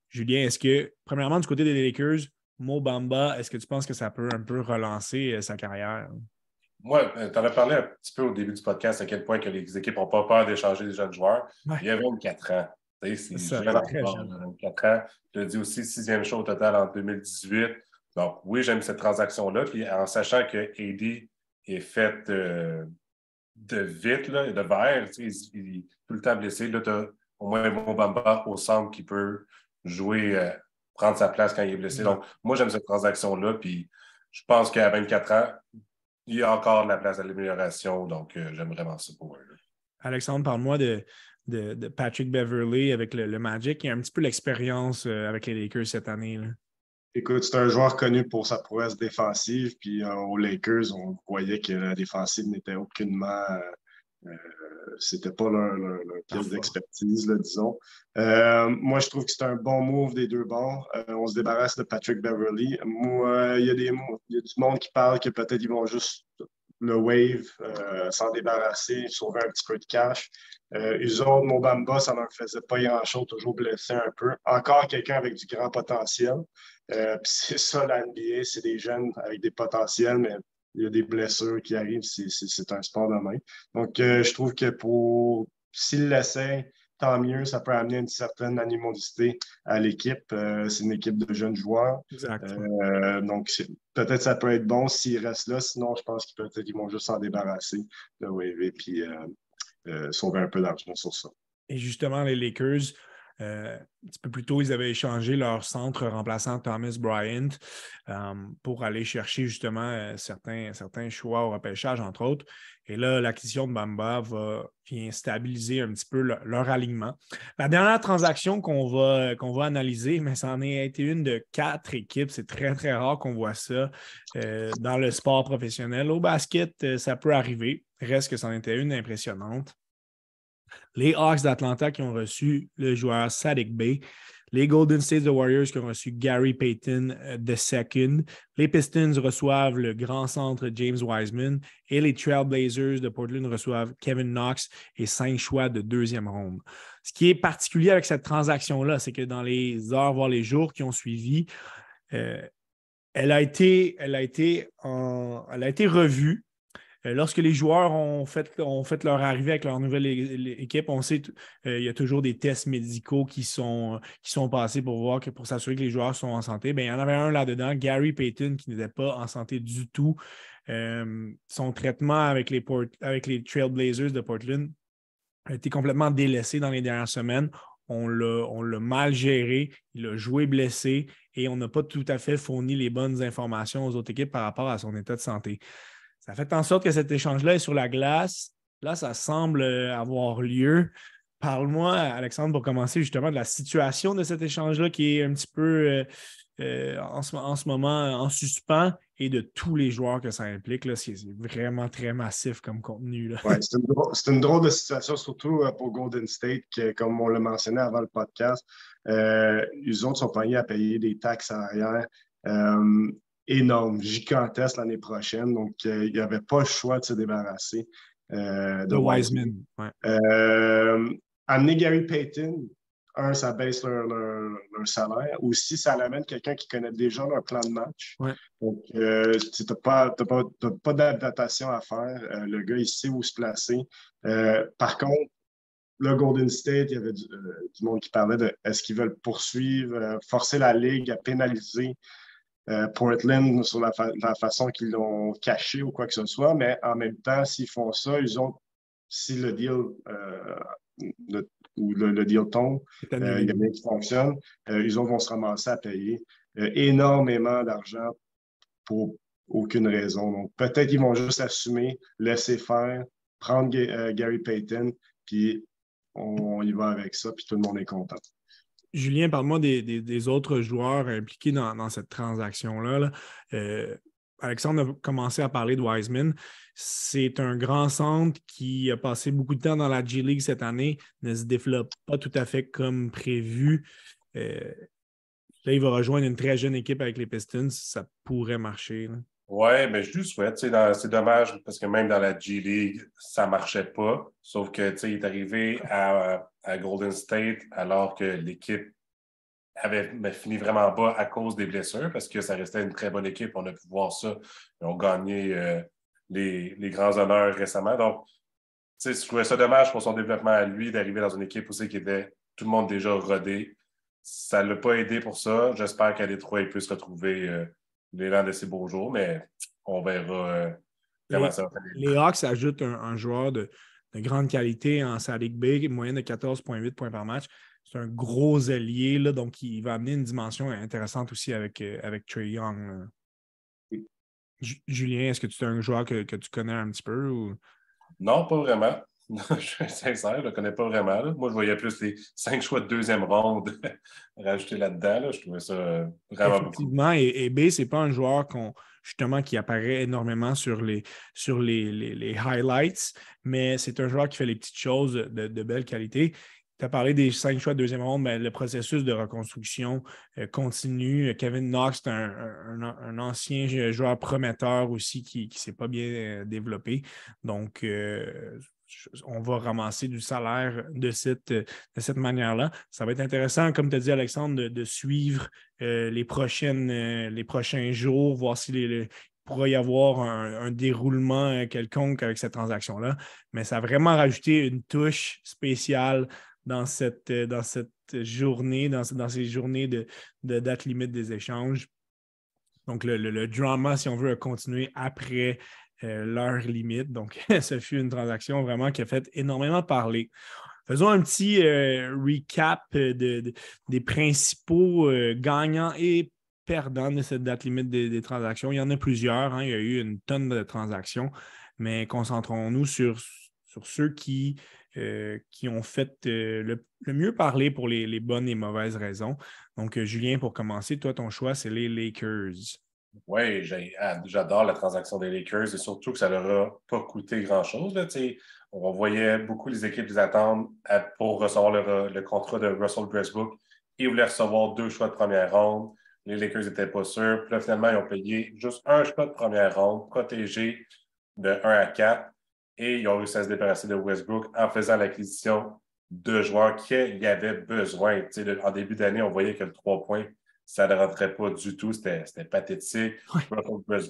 Julien, est-ce que, premièrement, du côté des Lakers, Mo Bamba, est-ce que tu penses que ça peut un peu relancer sa carrière? Moi, tu en as parlé un petit peu au début du podcast à quel point que les équipes n'ont pas peur d'échanger des jeunes joueurs. Ouais. Il y a 24 ans. C'est jeune encore, 24 ans. Tu l'as dit aussi, 6e choix au total en 2018. Donc, oui, j'aime cette transaction-là. Puis en sachant que AD est fait de vite, là, de verre, il est tout le temps blessé. Là, tu as au moins Mo Bamba au centre qui peut jouer, prendre sa place quand il est blessé. Ouais. Donc, moi, j'aime cette transaction-là. Puis je pense qu'à 24 ans, il y a encore de la place à l'amélioration, donc j'aime vraiment ça pour eux. Alexandre, parle-moi de Patrick Beverley avec le Magic. Il y a un petit peu l'expérience avec les Lakers cette année. Là. Écoute, c'est un joueur connu pour sa prouesse défensive, puis aux Lakers, on voyait que la défensive n'était aucunement... c'était pas leur pièce d'expertise, là, disons. Moi, je trouve que c'est un bon move des deux bords. On se débarrasse de Patrick Beverley. Moi, il y a du monde qui parle que peut-être ils vont juste le wave, s'en débarrasser, sauver un petit peu de cash. Eux autres, Mo Bamba, ça ne leur faisait pas grand-chose, toujours blessé un peu. Encore quelqu'un avec du grand potentiel. Puis c'est ça, la NBA, c'est des jeunes avec des potentiels, mais il y a des blessures qui arrivent, c'est un sport de main. Donc, je trouve que s'il l'essaie, tant mieux, ça peut amener une certaine animosité à l'équipe. C'est une équipe de jeunes joueurs. Exact. Donc, peut-être ça peut être bon s'ils restent là. Sinon, je pense qu'ils peut-être ils vont juste s'en débarrasser de Wave et puis sauver un peu d'argent sur ça. Et justement, les Lakers, un petit peu plus tôt, ils avaient échangé leur centre remplaçant Thomas Bryant pour aller chercher justement certains choix au repêchage, entre autres. Et là, l'acquisition de Bamba vient stabiliser un petit peu leur alignement. La dernière transaction qu'on va analyser, mais ça en a été une de 4 équipes. C'est très, très rare qu'on voit ça dans le sport professionnel. Au basket, ça peut arriver. Reste que c'en était une impressionnante. Les Hawks d'Atlanta qui ont reçu le joueur Saddiq Bey. Les Golden State Warriors qui ont reçu Gary Payton II. Les Pistons reçoivent le grand centre James Wiseman. Et les Trailblazers de Portland reçoivent Kevin Knox et 5 choix de 2e ronde. Ce qui est particulier avec cette transaction-là, c'est que dans les heures, voire les jours qui ont suivi, elle a été revue. Lorsque les joueurs ont fait leur arrivée avec leur nouvelle équipe, on sait qu'il y a toujours des tests médicaux qui sont passés pour s'assurer que les joueurs sont en santé. Bien, il y en avait un là-dedans, Gary Payton, qui n'était pas en santé du tout. Son traitement avec les Trailblazers de Portland a été complètement délaissé dans les dernières semaines. On l'a mal géré, il a joué blessé et on n'a pas tout à fait fourni les bonnes informations aux autres équipes par rapport à son état de santé. Ça fait en sorte que cet échange-là est sur la glace. Là, ça semble avoir lieu. Parle-moi, Alexandre, pour commencer justement de la situation de cet échange-là qui est un petit peu en ce moment en suspens et de tous les joueurs que ça implique. Là, c'est vraiment très massif comme contenu. Là. Ouais, c'est une drôle de situation, surtout pour Golden State, que, comme on l'a mentionné avant le podcast, les autres sont pognés à payer des taxes arrière. Énorme, gigantesque l'année prochaine. Donc, il n'y avait pas le choix de se débarrasser de Wiseman. Ouais. Amener Gary Payton, ça baisse leur salaire. Aussi, ça amène quelqu'un qui connaît déjà leur plan de match. Ouais. Donc, tu n'as pas d'adaptation à faire. Le gars, il sait où se placer. Par contre, le Golden State, il y avait du monde qui parlait de est-ce qu'ils veulent poursuivre, forcer la Ligue à pénaliser Portland sur la façon qu'ils l'ont caché ou quoi que ce soit, mais en même temps, s'ils font ça, si le deal le deal tombe, il y a rien qui fonctionne, ils vont se ramasser à payer énormément d'argent pour aucune raison. Donc, peut-être qu'ils vont juste assumer, laisser faire, prendre Gary Payton, puis on y va avec ça, puis tout le monde est content. Julien, parle-moi des autres joueurs impliqués dans cette transaction-là. Alexandre a commencé à parler de Wiseman. C'est un grand centre qui a passé beaucoup de temps dans la G-League cette année, ne se développe pas tout à fait comme prévu. Là, il va rejoindre une très jeune équipe avec les Pistons. Ça pourrait marcher. Oui, mais je lui souhaite. C'est dommage parce que même dans la G-League, ça ne marchait pas. Sauf que il est arrivé à Golden State alors que l'équipe avait fini vraiment bas à cause des blessures parce que ça restait une très bonne équipe. On a pu voir ça. Ils ont gagné les grands honneurs récemment. Donc, je trouvais ça dommage pour son développement à lui d'arriver dans une équipe aussi qui était tout le monde déjà rodé. Ça ne l'a pas aidé pour ça. J'espère qu'à Détroit, il peut se retrouver l'élan de ses beaux jours, mais on verra comment ça va faire. Les Hawks ajoutent un joueur de grande qualité en Saddiq Bey, moyenne de 14,8 points par match. C'est un gros allié, là, donc il va amener une dimension intéressante aussi avec Trae Young. Oui. Julien, est-ce que tu es un joueur que tu connais un petit peu? Ou... Non, pas vraiment. Je suis sincère, je ne le connais pas vraiment. Là. Moi, je voyais plus les 5 choix de 2e ronde rajoutés là-dedans. Là. Je trouvais ça vraiment effectivement, beaucoup. Et B, ce n'est pas un joueur qui apparaît énormément sur les highlights, mais c'est un joueur qui fait les petites choses de belle qualité. Tu as parlé des 5 choix de deuxième ronde, mais le processus de reconstruction continue. Kevin Knox, c'est un ancien joueur prometteur aussi qui ne s'est pas bien développé. Donc, on va ramasser du salaire de cette manière-là. Ça va être intéressant, comme tu as dit, Alexandre, de suivre les prochains jours, voir si pourrait y avoir un déroulement quelconque avec cette transaction-là. Mais ça a vraiment rajouté une touche spéciale dans cette journée, dans ces journées de date limite des échanges. Donc, le drama, si on veut, a continué après l'heure limite. Donc, ce fut une transaction vraiment qui a fait énormément parler. Faisons un petit recap des principaux gagnants et perdants de cette date limite des transactions. Il y en a plusieurs. Hein. Il y a eu une tonne de transactions, mais concentrons-nous sur ceux qui ont fait le mieux parler pour les bonnes et mauvaises raisons. Donc, Julien, pour commencer, toi, ton choix, c'est les Lakers. Oui, j'adore la transaction des Lakers et surtout que ça leur a pas coûté grand-chose. Là, on voyait beaucoup les équipes les attendre pour recevoir le contrat de Russell Westbrook. Ils voulaient recevoir 2 choix de première ronde. Les Lakers n'étaient pas sûrs. Puis là, finalement, ils ont payé juste un choix de première ronde, protégé de 1 à 4. Et ils ont réussi à se débarrasser de Westbrook en faisant l'acquisition de joueurs qu'il y avait besoin. En début d'année, on voyait que le 3 points, ça ne rentrait pas du tout. C'était pathétique.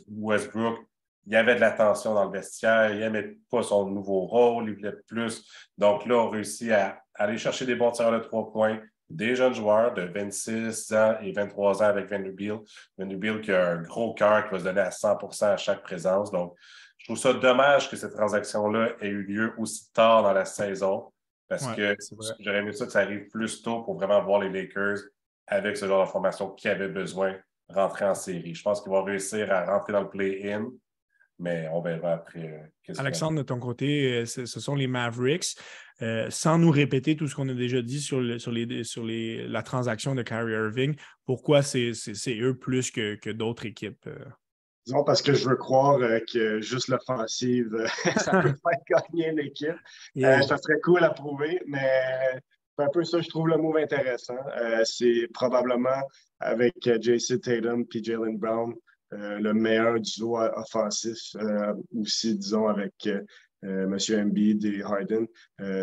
Westbrook, il y avait de la tension dans le vestiaire. Il n'aimait pas son nouveau rôle. Il voulait plus. Donc là, on réussit à aller chercher des bons tireurs de 3 points. Des jeunes joueurs de 26 ans et 23 ans avec Vanderbilt. Vanderbilt qui a un gros cœur qui va se donner à 100% à chaque présence. Donc, je trouve ça dommage que cette transaction-là ait eu lieu aussi tard dans la saison parce que j'aurais aimé ça que ça arrive plus tôt pour vraiment voir les Lakers avec ce genre de formation qui avait besoin rentrer en série. Je pense qu'ils vont réussir à rentrer dans le play-in, mais on verra après. Alexandre, de ton côté, ce sont les Mavericks. Sans nous répéter tout ce qu'on a déjà dit sur la transaction de Kyrie Irving, pourquoi c'est eux plus que d'autres équipes? Disons parce que je veux croire que juste l'offensive, ça peut faire gagner l'équipe. Ça serait cool à prouver, mais c'est un peu ça, je trouve le move intéressant. C'est probablement avec Jason Tatum et Jaylen Brown, le meilleur duo offensif aussi, disons, avec M. Embiid et Harden.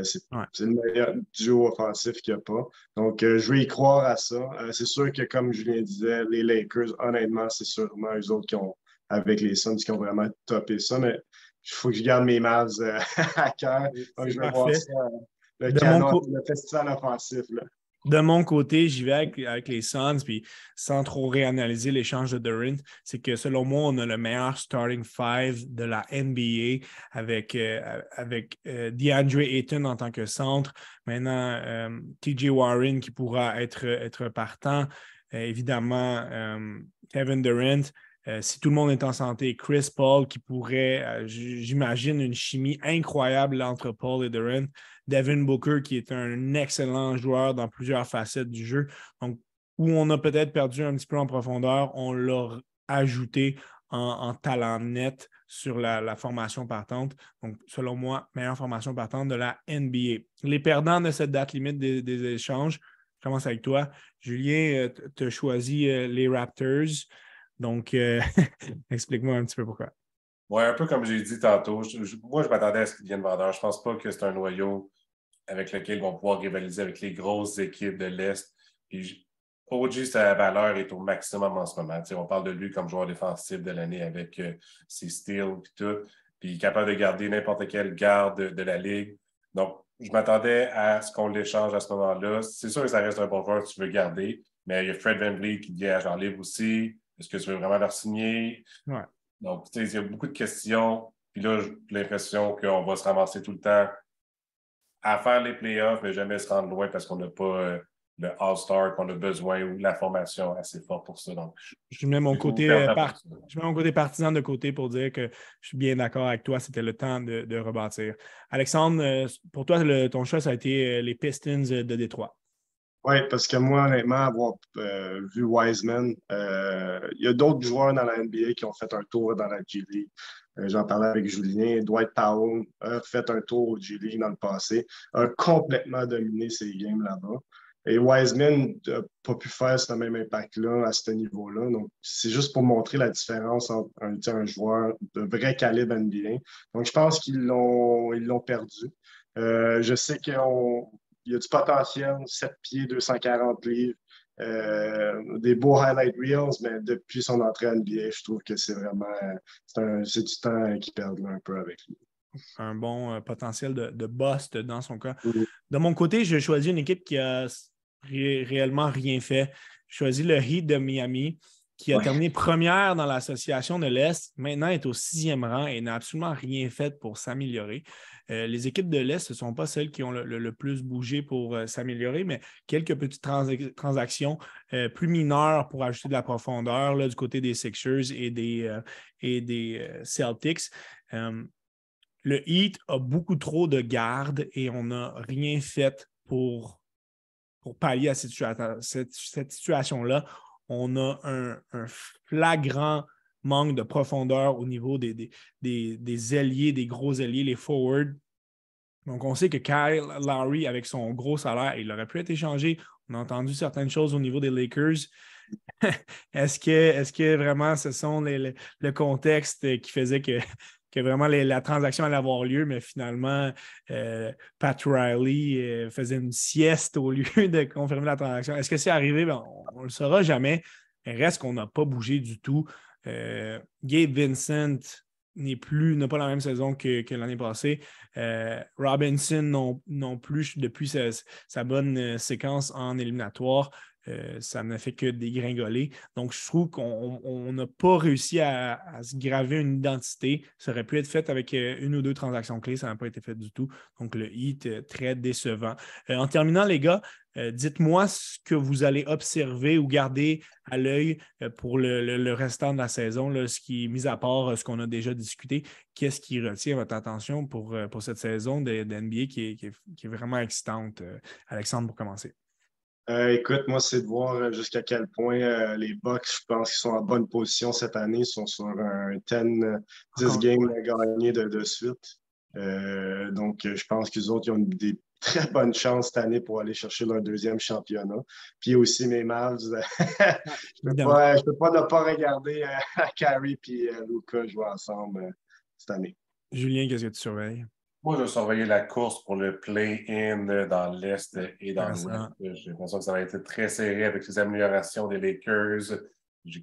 C'est le meilleur duo offensif qu'il n'y a pas. Donc, je vais y croire à ça. C'est sûr que, comme Julien disait, les Lakers, honnêtement, c'est sûrement eux autres qui ont, avec les Suns, qui ont vraiment topé ça, mais il faut que je garde mes Mavs à cœur. Donc, je vais voir ça, le festival offensif. Là. De mon côté, j'y vais avec les Suns, puis sans trop réanalyser l'échange de Durant, c'est que selon moi, on a le meilleur starting five de la NBA avec DeAndre Ayton en tant que centre. Maintenant, TJ Warren qui pourra être partant. Évidemment, Kevin Durant. Si tout le monde est en santé, Chris Paul qui pourrait, j'imagine, une chimie incroyable entre Paul et Durant. Devin Booker qui est un excellent joueur dans plusieurs facettes du jeu. Donc, où on a peut-être perdu un petit peu en profondeur, on l'a ajouté en talent net sur la formation partante. Donc, selon moi, meilleure formation partante de la NBA. Les perdants de cette date limite des échanges, je commence avec toi. Julien, tu as choisi les Raptors. Donc, explique-moi un petit peu pourquoi. Oui, un peu comme j'ai dit tantôt, moi, je m'attendais à ce qu'ils deviennent vendeurs. Je ne pense pas que c'est un noyau avec lequel ils vont pouvoir rivaliser avec les grosses équipes de l'Est. Puis, OG, sa valeur est au maximum en ce moment. On parle de lui comme joueur défensif de l'année avec ses steals et tout. Puis, il est capable de garder n'importe quelle garde de la Ligue. Donc, je m'attendais à ce qu'on l'échange à ce moment-là. C'est sûr que ça reste un bon joueur que tu veux garder, mais il y a Fred VanVleet qui dit agent libre aussi. Est-ce que tu veux vraiment leur signer? Ouais. Donc, il y a beaucoup de questions. Puis là, j'ai l'impression qu'on va se ramasser tout le temps à faire les playoffs, mais jamais se rendre loin parce qu'on n'a pas le All-Star qu'on a besoin ou la formation assez forte pour ça. Donc, je mets mon côté partisan de côté pour dire que je suis bien d'accord avec toi. C'était le temps de rebâtir. Alexandre, pour toi, ton choix, ça a été les Pistons de Détroit. Oui, parce que moi, honnêtement, avoir vu Wiseman, il y a d'autres joueurs dans la NBA qui ont fait un tour dans la G League. J'en parlais avec Julien. Dwight Powell a fait un tour au G League dans le passé, a complètement dominé ses games là-bas. Et Wiseman n'a pas pu faire ce même impact-là à ce niveau-là. Donc, c'est juste pour montrer la différence entre un joueur de vrai calibre NBA. Donc, je pense ils l'ont perdu. Je sais qu'il y a du potentiel, 7 pieds, 240 livres, des beaux highlight reels, mais depuis son entrée à NBA, je trouve que c'est vraiment c'est du temps qu'il perd un peu avec lui. Un bon potentiel de bust dans son cas. Mm-hmm. De mon côté, j'ai choisi une équipe qui a réellement rien fait. J'ai choisi le Heat de Miami, qui a terminé première dans l'association de l'Est, maintenant est au 6e rang et n'a absolument rien fait pour s'améliorer. Les équipes de l'Est, ce ne sont pas celles qui ont le plus bougé pour s'améliorer, mais quelques petites transactions plus mineures pour ajouter de la profondeur là, du côté des Sixers et des Celtics. Le Heat a beaucoup trop de gardes et on n'a rien fait pour pallier à cette situation-là. On a un flagrant manque de profondeur au niveau des ailiers, des gros ailiers, les forwards. Donc, on sait que Kyle Lowry, avec son gros salaire, il aurait pu être échangé. On a entendu certaines choses au niveau des Lakers. Est-ce que vraiment ce sont le contexte qui faisait que vraiment la transaction allait avoir lieu, mais finalement, Pat Riley faisait une sieste au lieu de confirmer la transaction. Est-ce que c'est arrivé? Ben, on ne le saura jamais. Il reste qu'on n'a pas bougé du tout. Gabe Vincent n'a pas la même saison que l'année passée. Robinson non plus depuis sa bonne séquence en éliminatoire. Ça n'a fait que dégringoler. Donc, je trouve qu'on n'a pas réussi à se graver une identité. Ça aurait pu être fait avec une ou deux transactions clés. Ça n'a pas été fait du tout. Donc, le Heat, très décevant. En terminant, les gars, dites-moi ce que vous allez observer ou garder à l'œil pour le restant de la saison, là, ce qui est mis à part ce qu'on a déjà discuté. Qu'est-ce qui retient votre attention pour cette saison de NBA qui est vraiment excitante? Alexandre, pour commencer. Écoute, moi, c'est de voir jusqu'à quel point les Bucks, je pense qu'ils sont en bonne position cette année. Ils sont sur un 10 games à gagner de suite. Donc, je pense qu'ils autres, ils ont des très bonnes chances cette année pour aller chercher leur deuxième championnat. Puis aussi mes Mavs. Je ne peux pas ne pas regarder Kyrie et Luka jouer ensemble cette année. Julien, qu'est-ce que tu surveilles? Moi, je vais surveiller la course pour le play-in dans l'Est et dans l'Ouest. J'ai l'impression que ça va être très serré avec les améliorations des Lakers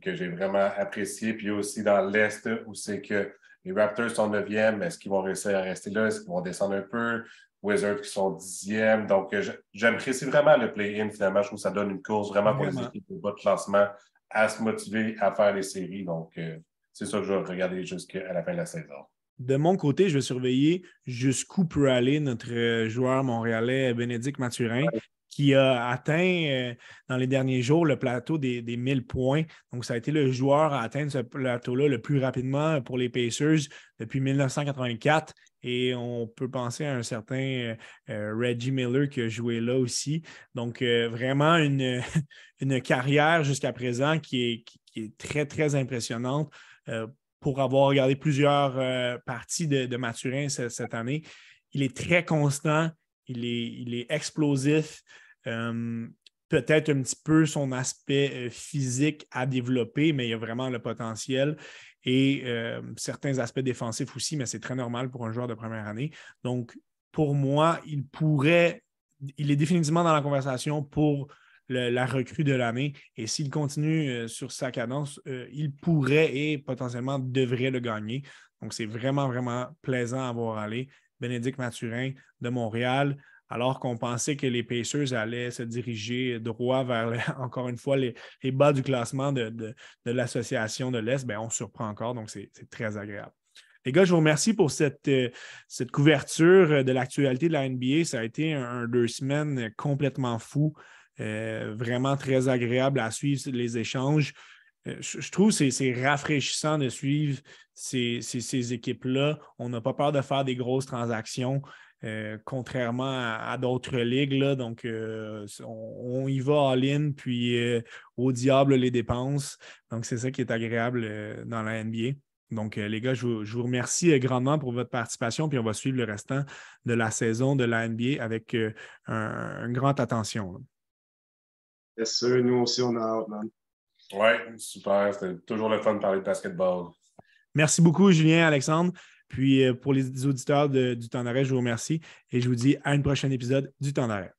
que j'ai vraiment appréciées. Puis aussi dans l'Est où c'est que les Raptors sont 9e. Est-ce qu'ils vont réussir à rester là? Est-ce qu'ils vont descendre un peu? Wizards qui sont 10e. Donc, j'apprécie vraiment le play-in finalement. Je trouve que ça donne une course vraiment pour les équipes de bas de classement à se motiver à faire les séries. Donc, c'est ça que je vais regarder jusqu'à la fin de la saison. De mon côté, je vais surveiller jusqu'où peut aller notre joueur montréalais Bénédicte Mathurin, qui a atteint dans les derniers jours le plateau des 1000 points. Donc, ça a été le joueur à atteindre ce plateau-là le plus rapidement pour les Pacers depuis 1984. Et on peut penser à un certain Reggie Miller qui a joué là aussi. Donc, vraiment une carrière jusqu'à présent qui est très, très impressionnante. Pour avoir regardé plusieurs parties de Mathurin cette année. Il est très constant, il est explosif. Peut-être un petit peu son aspect physique à développer, mais il a vraiment le potentiel. Et certains aspects défensifs aussi, mais c'est très normal pour un joueur de première année. Donc, pour moi, il est définitivement dans la conversation pour la recrue de l'année. Et s'il continue sur sa cadence, il pourrait et potentiellement devrait le gagner. Donc, c'est vraiment, vraiment plaisant à voir aller. Bénédicte Mathurin de Montréal, alors qu'on pensait que les Pacers allaient se diriger droit vers, encore une fois, les bas du classement de l'association de l'Est, bien, on surprend encore. Donc, c'est très agréable. Les gars, je vous remercie pour cette couverture de l'actualité de la NBA. Ça a été un 2 semaines complètement fou. Vraiment très agréable à suivre les échanges. Je trouve que c'est rafraîchissant de suivre ces équipes-là. On n'a pas peur de faire des grosses transactions. contrairement à d'autres ligues. Là. Donc, on y va all-in, puis au diable les dépenses. Donc, c'est ça qui est agréable dans la NBA. Donc, les gars, je vous remercie grandement pour votre participation, puis on va suivre le restant de la saison de la NBA avec une grande attention. Là. Bien sûr, nous aussi, on a hâte, man. Oui, super. C'était toujours le fun de parler de basketball. Merci beaucoup, Julien, Alexandre. Puis, pour les auditeurs du Temps d'arrêt, je vous remercie et je vous dis à un prochain épisode du Temps d'arrêt.